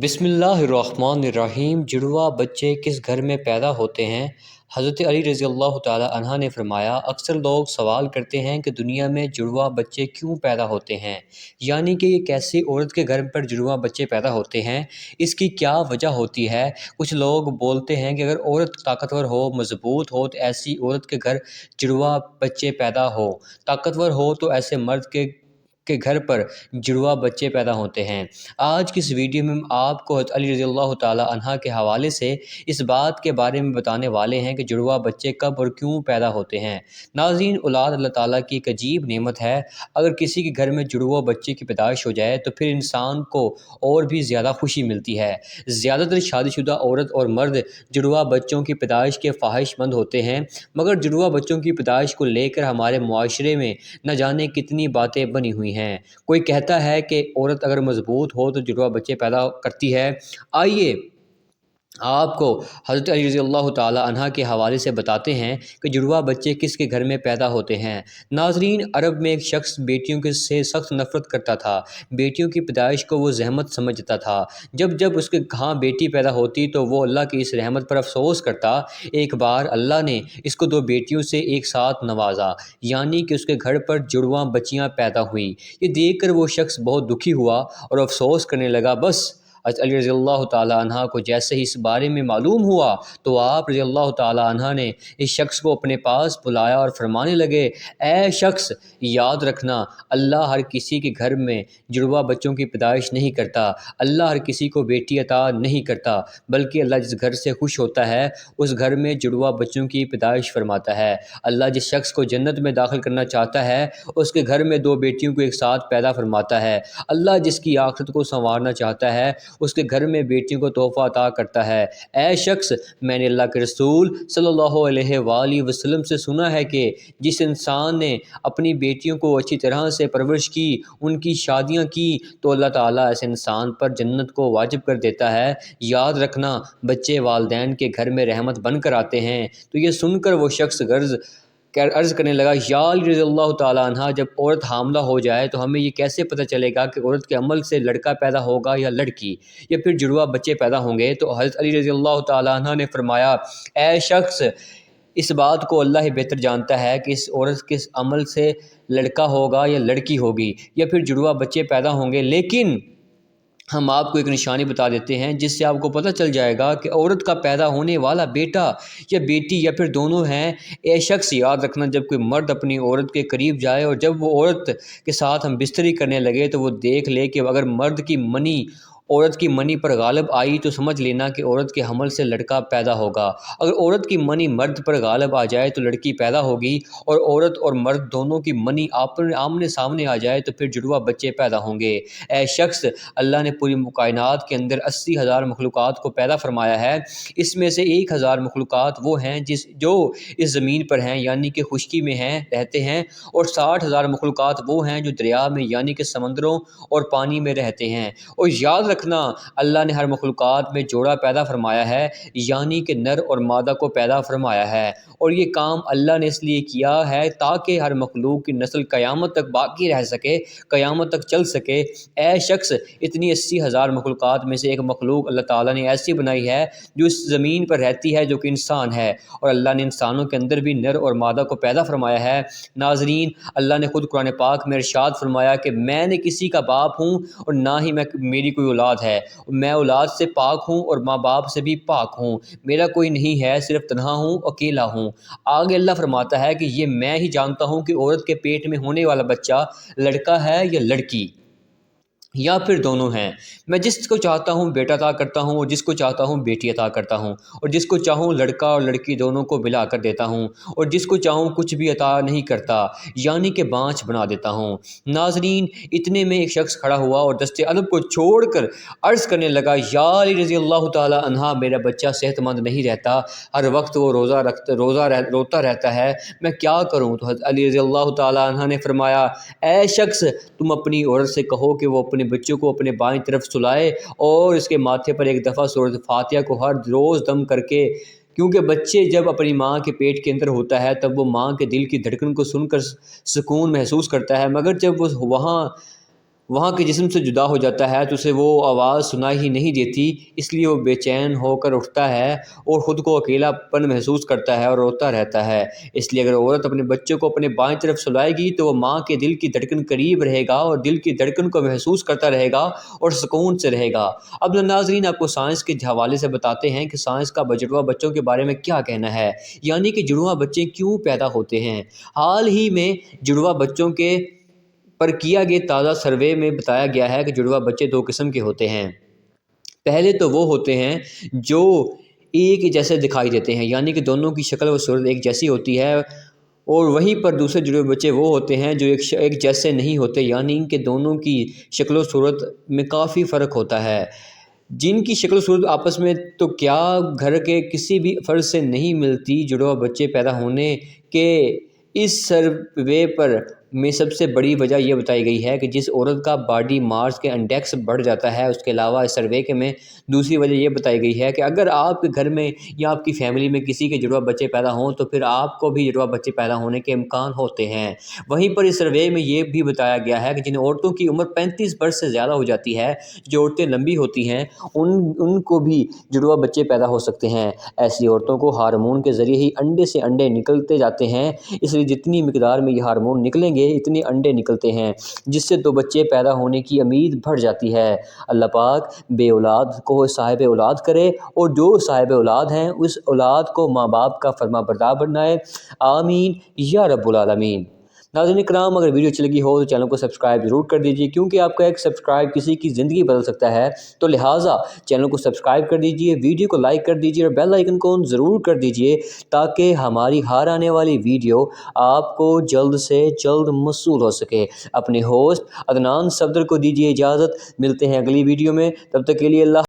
بسم اللہ الرحمن الرحیم۔ جڑواں بچے کس گھر میں پیدا ہوتے ہیں؟ حضرت علی رضی اللہ تعالی عنہ نے فرمایا، اکثر لوگ سوال کرتے ہیں کہ دنیا میں جڑواں بچے کیوں پیدا ہوتے ہیں، یعنی کہ یہ کیسی عورت کے گھر پر جڑواں بچے پیدا ہوتے ہیں، اس کی کیا وجہ ہوتی ہے۔ کچھ لوگ بولتے ہیں کہ اگر عورت طاقتور ہو، مضبوط ہو تو ایسی عورت کے گھر جڑواں بچے پیدا ہو، طاقتور ہو تو ایسے مرد کے گھر پر جڑواں بچے پیدا ہوتے ہیں۔ آج کی اس ویڈیو میں ہم آپ کو حضرت علی رضی اللہ تعالی عنہ کے حوالے سے اس بات کے بارے میں بتانے والے ہیں کہ جڑواں بچے کب اور کیوں پیدا ہوتے ہیں۔ ناظرین، اولاد اللہ تعالیٰ کی ایک عجیب نعمت ہے۔ اگر کسی کے گھر میں جڑواں بچے کی پیدائش ہو جائے تو پھر انسان کو اور بھی زیادہ خوشی ملتی ہے۔ زیادہ تر شادی شدہ عورت اور مرد جڑواں بچوں کی پیدائش کے خواہش مند ہوتے ہیں، مگر جڑواں بچوں کی پیدائش کو لے کر ہمارے معاشرے میں نہ جانے کتنی باتیں بنی ہوئی ہیں۔ کوئی کہتا ہے کہ عورت اگر مضبوط ہو تو جڑواں بچے پیدا کرتی ہے۔ آئیے آپ کو حضرت علی رضی اللہ تعالی عنہ کے حوالے سے بتاتے ہیں کہ جڑواں بچے کس کے گھر میں پیدا ہوتے ہیں۔ ناظرین، عرب میں ایک شخص بیٹیوں سے سخت نفرت کرتا تھا۔ بیٹیوں کی پیدائش کو وہ زحمت سمجھتا تھا۔ جب اس کے ہاں بیٹی پیدا ہوتی تو وہ اللہ کی اس رحمت پر افسوس کرتا۔ ایک بار اللہ نے اس کو 2 بیٹیوں سے ایک ساتھ نوازا، یعنی کہ اس کے گھر پر جڑواں بچیاں پیدا ہوئیں۔ یہ دیکھ کر وہ شخص بہت دکھی ہوا اور افسوس کرنے لگا۔ بس حضرت علی رضی اللہ تعالی عنہ کو جیسے ہی اس بارے میں معلوم ہوا تو آپ رضی اللہ تعالی عنہ نے اس شخص کو اپنے پاس بلایا اور فرمانے لگے، اے شخص، یاد رکھنا، اللہ ہر کسی کے گھر میں جڑواں بچوں کی پیدائش نہیں کرتا۔ اللہ ہر کسی کو بیٹی عطا نہیں کرتا، بلکہ اللہ جس گھر سے خوش ہوتا ہے اس گھر میں جڑواں بچوں کی پیدائش فرماتا ہے۔ اللہ جس شخص کو جنت میں داخل کرنا چاہتا ہے اس کے گھر میں 2 بیٹیوں کو ایک ساتھ پیدا فرماتا ہے۔ اللہ جس کی آخرت کو سنوارنا چاہتا ہے اس کے گھر میں بیٹیوں کو تحفہ عطا کرتا ہے۔ اے شخص، میں نے اللہ کے رسول صلی اللہ علیہ وآلہ وسلم سے سنا ہے کہ جس انسان نے اپنی بیٹیوں کو اچھی طرح سے پرورش کی، ان کی شادیاں کی، تو اللہ تعالیٰ ایسے انسان پر جنت کو واجب کر دیتا ہے۔ یاد رکھنا، بچے والدین کے گھر میں رحمت بن کر آتے ہیں۔ تو یہ سن کر وہ شخص عرض کرنے لگا، یا علی رضی اللہ تعالیٰ عنہ، جب عورت حاملہ ہو جائے تو ہمیں یہ کیسے پتہ چلے گا کہ عورت کے عمل سے لڑکا پیدا ہوگا یا لڑکی، یا پھر جڑواں بچے پیدا ہوں گے؟ تو حضرت علی رضی اللہ تعالیٰ عنہ نے فرمایا، اے شخص، اس بات کو اللہ ہی بہتر جانتا ہے کہ اس عورت کے عمل سے لڑکا ہوگا یا لڑکی ہوگی، یا پھر جڑواں بچے پیدا ہوں گے، لیکن ہم آپ کو ایک نشانی بتا دیتے ہیں جس سے آپ کو پتہ چل جائے گا کہ عورت کا پیدا ہونے والا بیٹا یا بیٹی یا پھر دونوں ہیں۔ اے شخص، یاد رکھنا، جب کوئی مرد اپنی عورت کے قریب جائے اور جب وہ عورت کے ساتھ ہم بستری کرنے لگے تو وہ دیکھ لے کہ اگر مرد کی منی عورت کی منی پر غالب آئی تو سمجھ لینا کہ عورت کے حمل سے لڑکا پیدا ہوگا۔ اگر عورت کی منی مرد پر غالب آ جائے تو لڑکی پیدا ہوگی، اور عورت اور مرد دونوں کی منی آمنے سامنے آ جائے تو پھر جڑواں بچے پیدا ہوں گے۔ اے شخص، اللہ نے پوری کائنات کے اندر 80,000 مخلوقات کو پیدا فرمایا ہے۔ اس میں سے 1,000 مخلوقات وہ ہیں جو اس زمین پر ہیں، یعنی کہ خشکی میں رہتے ہیں، اور 60,000 مخلوقات وہ ہیں جو دریا میں یعنی کہ سمندروں اور پانی میں رہتے ہیں۔ اور یاد رکھنا، اللہ نے ہر مخلوقات میں جوڑا پیدا فرمایا ہے، یعنی کہ نر اور مادہ کو پیدا فرمایا ہے، اور یہ کام اللہ نے اس لیے کیا ہے تاکہ ہر مخلوق کی نسل قیامت تک باقی رہ سکے، قیامت تک چل سکے۔ اے شخص، اتنی 80,000 مخلوقات میں سے ایک مخلوق اللہ تعالیٰ نے ایسی بنائی ہے جو اس زمین پر رہتی ہے، جو کہ انسان ہے، اور اللہ نے انسانوں کے اندر بھی نر اور مادہ کو پیدا فرمایا ہے۔ ناظرین، اللہ نے خود قرآن پاک میں ارشاد فرمایا کہ میں نے کسی کا باپ ہوں اور نہ ہی میری کوئی اولاد ہے، میں اولاد سے پاک ہوں اور ماں باپ سے بھی پاک ہوں، میرا کوئی نہیں ہے، صرف تنہا ہوں، اکیلا ہوں۔ آگے اللہ فرماتا ہے کہ یہ میں ہی جانتا ہوں کہ عورت کے پیٹ میں ہونے والا بچہ لڑکا ہے یا لڑکی، یا پھر دونوں ہیں۔ میں جس کو چاہتا ہوں بیٹا عطا کرتا ہوں اور جس کو چاہتا ہوں بیٹی عطا کرتا ہوں، اور جس کو چاہوں لڑکا اور لڑکی دونوں کو ملا کر دیتا ہوں، اور جس کو چاہوں کچھ بھی عطا نہیں کرتا، یعنی کہ بانجھ بنا دیتا ہوں۔ ناظرین، اتنے میں ایک شخص کھڑا ہوا اور دست ادب کو چھوڑ کر عرض کرنے لگا، یا علی رضی اللہ تعالی عنہ، میرا بچہ صحت مند نہیں رہتا، ہر وقت وہ روتا رہتا ہے، میں کیا کروں؟ تو حضرت علی رضی اللہ تعالی عنہ نے فرمایا، اے شخص، تم اپنی عورت سے کہو کہ وہ اپنے بچوں کو اپنے بائیں طرف سلائے اور اس کے ماتھے پر ایک دفعہ سورۃ فاتحہ کو ہر روز دم کر کے، کیونکہ بچے جب اپنی ماں کے پیٹ کے اندر ہوتا ہے تب وہ ماں کے دل کی دھڑکن کو سن کر سکون محسوس کرتا ہے، مگر جب وہ وہاں وہاں کے جسم سے جدا ہو جاتا ہے تو اسے وہ آواز سنائی ہی نہیں دیتی، اس لیے وہ بے چین ہو کر اٹھتا ہے اور خود کو اکیلا پن محسوس کرتا ہے اور روتا رہتا ہے۔ اس لیے اگر عورت اپنے بچوں کو اپنے بائیں طرف سلائے گی تو وہ ماں کے دل کی دھڑکن قریب رہے گا اور دل کی دھڑکن کو محسوس کرتا رہے گا اور سکون سے رہے گا۔ اب ناظرین آپ کو سائنس کے حوالے سے بتاتے ہیں کہ سائنس کا جڑواں بچوں کے بارے میں کیا کہنا ہے، یعنی کہ جڑواں بچے کیوں پیدا ہوتے ہیں۔ حال ہی میں جڑواں بچوں کے پر کیا گیا تازہ سروے میں بتایا گیا ہے کہ جڑواں بچے دو قسم کے ہوتے ہیں۔ پہلے تو وہ ہوتے ہیں جو ایک جیسے دکھائی دیتے ہیں، یعنی کہ دونوں کی شکل و صورت ایک جیسی ہوتی ہے، اور وہیں پر دوسرے جڑوے بچے وہ ہوتے ہیں جو ایک جیسے نہیں ہوتے، یعنی کہ دونوں کی شکل و صورت میں کافی فرق ہوتا ہے۔ جن کی شکل و صورت آپس میں تو کیا گھر کے کسی بھی فرد سے نہیں ملتی، جڑواں بچے پیدا ہونے کے اس سروے پر میں سب سے بڑی وجہ یہ بتائی گئی ہے کہ جس عورت کا باڈی ماس کے انڈیکس بڑھ جاتا ہے، اس کے علاوہ اس سروے کے میں دوسری وجہ یہ بتائی گئی ہے کہ اگر آپ کے گھر میں یا آپ کی فیملی میں کسی کے جڑواں بچے پیدا ہوں تو پھر آپ کو بھی جڑواں بچے پیدا ہونے کے امکان ہوتے ہیں۔ وہیں پر اس سروے میں یہ بھی بتایا گیا ہے کہ جن عورتوں کی عمر 35 برس سے زیادہ ہو جاتی ہے، جو عورتیں لمبی ہوتی ہیں، ان کو بھی جڑواں بچے پیدا ہو سکتے ہیں۔ ایسی عورتوں کو ہارمون کے ذریعے ہی انڈے سے انڈے نکلتے جاتے ہیں، اس لیے جتنی مقدار میں یہ ہارمون نکلیں گے اتنے انڈے نکلتے ہیں، جس سے دو بچے پیدا ہونے کی امید بڑھ جاتی ہے۔ اللہ پاک بے اولاد کو صاحب اولاد کرے، اور جو صاحب اولاد ہیں اس اولاد کو ماں باپ کا فرما بردار بنائے، آمین یا رب العالمین۔ ناظرین کرام اگر ویڈیو اچھی لگی ہو تو چینل کو سبسکرائب ضرور کر دیجیے، کیونکہ آپ کا ایک سبسکرائب کسی کی زندگی بدل سکتا ہے، تو لہٰذا چینل کو سبسکرائب کر دیجیے، ویڈیو کو لائک کر دیجیے اور بیل آئیکن کو ضرور کر دیجیے تاکہ ہماری ہر آنے والی ویڈیو آپ کو جلد سے جلد موصول ہو سکے۔ اپنے ہوسٹ عدنان صفدر کو دیجیے اجازت، ملتے ہیں اگلی ویڈیو میں، تب تک کے لیے اللہ